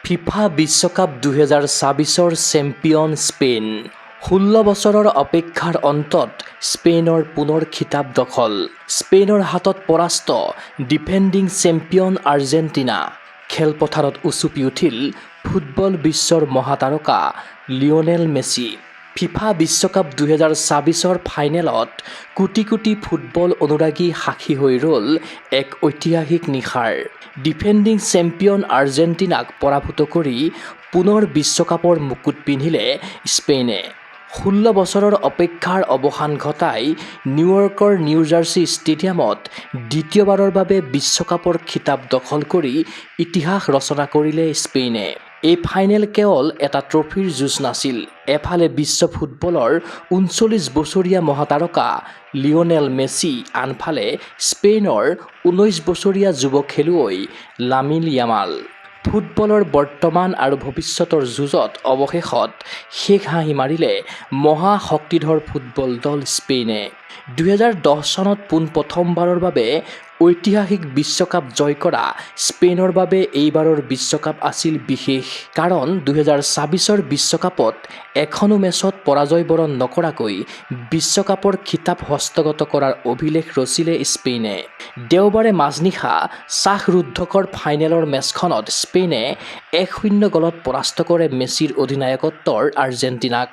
FIFA বিশ্বকাপ ২০২৬-ৰ champion Spain. ১৬ বছৰৰ অপেক্ষাৰ অন্তত স্পেইনৰ পুনৰ খিতাপ দখল। স্পেইনৰ হাতত পৰাস্ত ডিফেণ্ডিং চেম্পিয়ন আৰ্জেণ্টিনা। খেলপথাৰত উচুপি উঠিল ফুটবল বিশ্বৰ মহাতাৰকা লিঅনেল মেছি। ফিফা বিশ্বকাপ ২০২৬-ৰ ফাইনেলত কোটি কোটি ফুটবল অনুৰাগী সাক্ষী হৈ ৰ'ল এক ঐতিহাসিক নিশাৰ। ডিফেণ্ডিং চেম্পিয়ন আৰ্জেণ্টিনাক পৰাভূত কৰি পুনৰ বিশ্বকাপৰ মুকুট পিন্ধিলে স্পেইনে। ১৬ বছৰৰ অপেক্ষাৰ অৱসান ঘটাই নিউয়ৰ্কৰ নিউ জাৰ্চি ষ্টেডিয়ামত দ্বিতীয়বাৰৰ বাবে বিশ্বকাপৰ খিতাপ দখল কৰি ইতিহাস ৰচনা কৰিলে স্পেইনে। এই ফাইনেল কেৱল এটা ট্ৰফিৰ যুঁজ নাছিল। এফালে বিশ্ব ফুটবলৰ ৩৯ বছৰীয়া মহাতাৰকা লিঅনেল মেছি, আনফালে স্পেইনৰ ১৯ বছৰীয়া যুৱ খেলুৱৈ লামিন ইয়ামাল। ফুটবলৰ বৰ্তমান আৰু ভৱিষ্যতৰ যুঁজত অৱশেষত শেষ হাঁহি মাৰিলে মহা শক্তিধৰ ফুটবল দল স্পেইনে। ২০১০ চনত পোনপ্ৰথমবাৰৰ বাবে ঐতিহাসিক বিশ্বকাপ জয় কৰা স্পেইনৰ বাবে এইবাৰৰ বিশ্বকাপ আছিল বিশেষ। কাৰণ ২০২৬-ৰ বিশ্বকাপত এখনো মেচত পৰাজয় বৰণ নকৰাকৈ বিশ্বকাপৰ খিতাপ হস্তগত কৰাৰ অভিলেখ ৰচিলে স্পেইনে। দেওবাৰে মাজনিশা শ্বাসৰুদ্ধকৰ ফাইনেলৰ মেচখনত স্পেইনে ১-০ গলত পৰাস্ত কৰে মেছিৰ অধিনায়কত্বৰ আৰ্জেণ্টিনাক।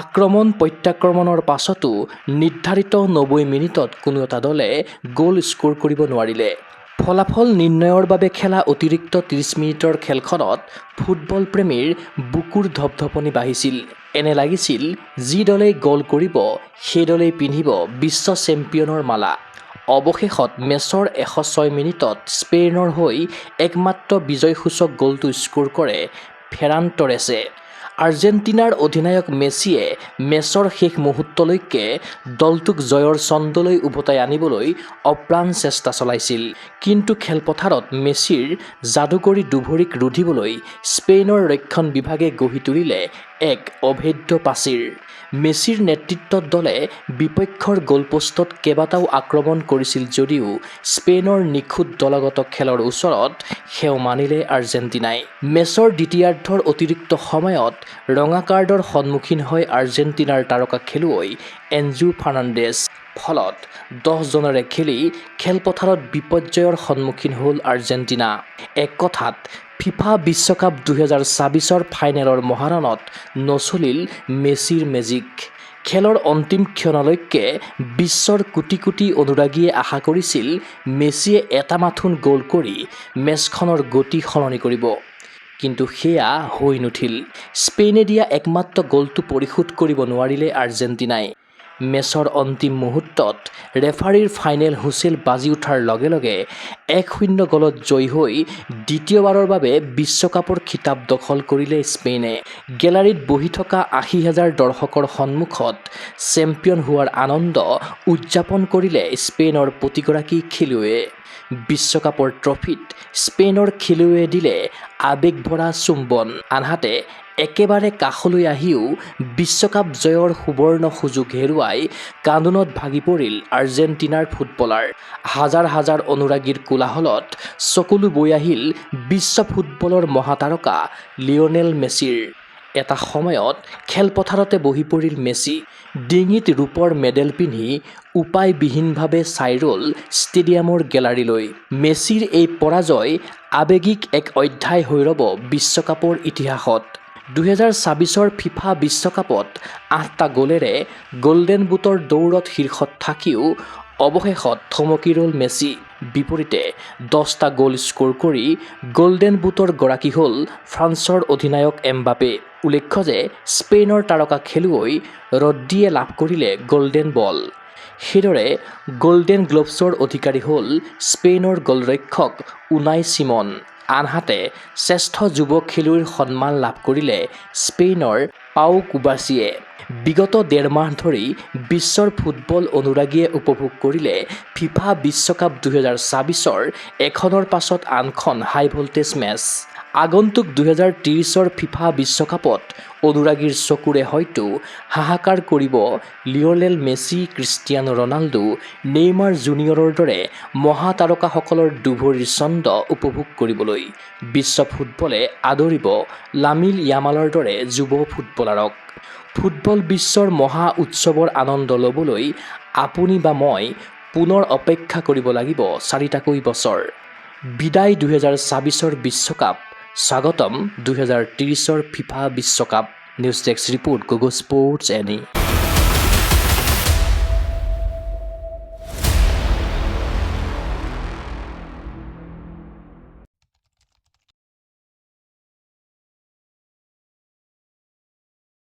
আক্ৰমণ প্ৰত্যাক্ৰমণৰ পাছতো নিৰ্ধাৰিত ৯০ মিনিটত কোনো এটা দলে গ'ল স্ক'ৰ কৰিব নোৱাৰিলে। ফলাফল নিৰ্ণয়ৰ বাবে খেলা অতিৰিক্ত ৩০ মিনিটৰ খেলখনত ফুটবল প্ৰেমীৰ বুকুৰ ধপধপনি বাঢ়িছিল। এনে লাগিছিল যি দলেই গ'ল কৰিব সেই দলেই পিন্ধিব বিশ্ব চেম্পিয়নৰ মালা। অৱশেষত মেচৰ ১০৬ মিনিটত স্পেইনৰ হৈ একমাত্ৰ বিজয়সূচক গ'লটো স্ক'ৰ কৰে ফেৰান টৰেছে। আৰ্জেণ্টিনাৰ অধিনায়ক মেছিয়ে মেচৰ শেষ মুহূৰ্তলৈকে দলটোক জয়ৰ ছন্দলৈ উভতাই আনিবলৈ অপ্ৰাণ চেষ্টা চলাইছিল। কিন্তু খেলপথাৰত মেছিৰ যাদুকৰী দুভৰিক ৰুধিবলৈ স্পেইনৰ ৰক্ষণ বিভাগে গঢ়ি তুলিলে এক অভেদ্য প্ৰাচীৰ। মেছিৰ নেতৃত্বত দলে বিপক্ষৰ গ'লপোষ্টত কেইবাটাও আক্ৰমণ কৰিছিল যদিও স্পেইনৰ নিখুঁত দলগত খেলৰ ওচৰত সেও মানিলে আৰ্জেণ্টিনাই। মেচৰ দ্বিতীয়াৰ্ধৰ অতিৰিক্ত সময়ত ৰঙা কাৰ্ডৰ সন্মুখীন হয় আৰ্জেণ্টিনাৰ তাৰকা খেলুৱৈ এনজো ফাৰ্নাণ্ডেজ। ফলত ১০ জনেৰে খেলি খেলপথাৰত বিপৰ্যয়ৰ সন্মুখীন হ'ল আৰ্জেণ্টিনা। এক কথাত ফিফা বিশ্বকাপ ২০২৬-ৰ ফাইনেলৰ মহাৰণত নচলিল মেছিৰ মেজিক। খেলৰ অন্তিম ক্ষণলৈকে বিশ্বৰ কোটি কোটি অনুৰাগীয়ে আশা কৰিছিল মেছিয়ে এটা মাথোন গ'ল কৰি মেচখনৰ গতি সলনি কৰিব। কিন্তু সেয়া হৈ নুঠিল। স্পেইনে দিয়া একমাত্ৰ গ'লটো পৰিশোধ কৰিব নোৱাৰিলে আৰ্জেণ্টিনাই। মেচৰ অন্তিম মুহূৰ্তত ৰেফাৰীৰ ফাইনেল হুইচেল বাজি উঠাৰ লগে লগে ১-০ গলত জয়ী হৈ দ্বিতীয়বাৰৰ বাবে বিশ্বকাপৰ খিতাপ দখল কৰিলে স্পেইনে। গেলাৰীত বহি থকা ৮০,০০০ দৰ্শকৰ সন্মুখত চেম্পিয়ন হোৱাৰ আনন্দ উদযাপন কৰিলে স্পেইনৰ প্ৰতিগৰাকী খেলুৱৈয়ে। বিশ্বকাপৰ ট্ৰফিত স্পেইনৰ খেলুৱৈয়ে দিলে আৱেগভৰা চুম্বন। আনহাতে একেবাৰে কাষলৈ আহিও বিশ্বকাপ জয়ৰ সুবৰ্ণ সুযোগ হেৰুৱাই কান্দোনত ভাগি পৰিল আৰ্জেণ্টিনাৰ ফুটবলাৰ। হাজাৰ হাজাৰ অনুৰাগীৰ কোলাহলত চকুলো বৈ আহিল বিশ্ব ফুটবলৰ মহাতাৰকা লিঅনেল মেছিৰ। এটা সময়ত খেলপথাৰতে বহি পৰিল মেছি। ডিঙিত ৰূপৰ মেডেল পিন্ধি উপায়বিহীনভাৱে চাই ৰ'ল ষ্টেডিয়ামৰ গেলাৰীলৈ। মেছিৰ এই পৰাজয় আৱেগিক এক অধ্যায় হৈ ৰ'ব বিশ্বকাপৰ ইতিহাসত। ২০২৬-ৰ ফিফা বিশ্বকাপত ৮টা গ'লেৰে গল্ডেন বুটৰ দৌৰত শীৰ্ষত থাকিও অৱশেষত থমকি ৰ'ল মেছি। বিপৰীতে ১০টা গ'ল স্ক'ৰ কৰি গল্ডেন বুটৰ গৰাকী হ'ল ফ্ৰান্সৰ অধিনায়ক এমবাপে। উল্লেখ্য যে স্পেইনৰ তাৰকা খেলুৱৈ ৰদ্ৰিয়ে লাভ কৰিলে গল্ডেন বল। সেইদৰে গল্ডেন গ্লভছৰ অধিকাৰী হ'ল স্পেইনৰ গ'লৰক্ষক উনাই চিমন। আনহাতে শ্ৰেষ্ঠ যুৱ খেলুৱৈৰ সন্মান লাভ কৰিলে স্পেইনৰ পাউ কুবাৰ্চিয়ে। বিগত ডেৰ মাহ ধৰি বিশ্বৰ ফুটবল অনুৰাগীয়ে উপভোগ কৰিলে ফিফা বিশ্বকাপ ২০২৬-ৰ এখনৰ পাছত আনখন হাই ভল্টেজ মেচ। আগন্তুক 2030 ফিফা বিশ্বকাপত অনুৰাগীৰ চকুৰে হয়তো হাহাকাৰ কৰিব Lionel Messi, Cristiano Ronaldo, Neymar জুনিয়ৰৰ দৰে মহাতাৰকাসকলৰ দুভৰিৰ ছন্দ উপভোগ কৰিবলৈ। বিশ্ব ফুটবলে আদৰিব লামিল য়ামালৰ দৰে যুৱ ফুটবলাৰক। ফুটবল বিশ্বৰ মহা উৎসৱৰ আনন্দ ল'বলৈ আপুনি বা মই পুনৰ অপেক্ষা কৰিব লাগিব 4টাকৈ বছৰ। বিদায় 2026 বিশ্বকাপ, স্বাগতম 2030 ফিফা বিশ্বকাপ। নিউজ ডেস্ক ৰিপোৰ্ট, গোগো স্পৰ্টছ এনি।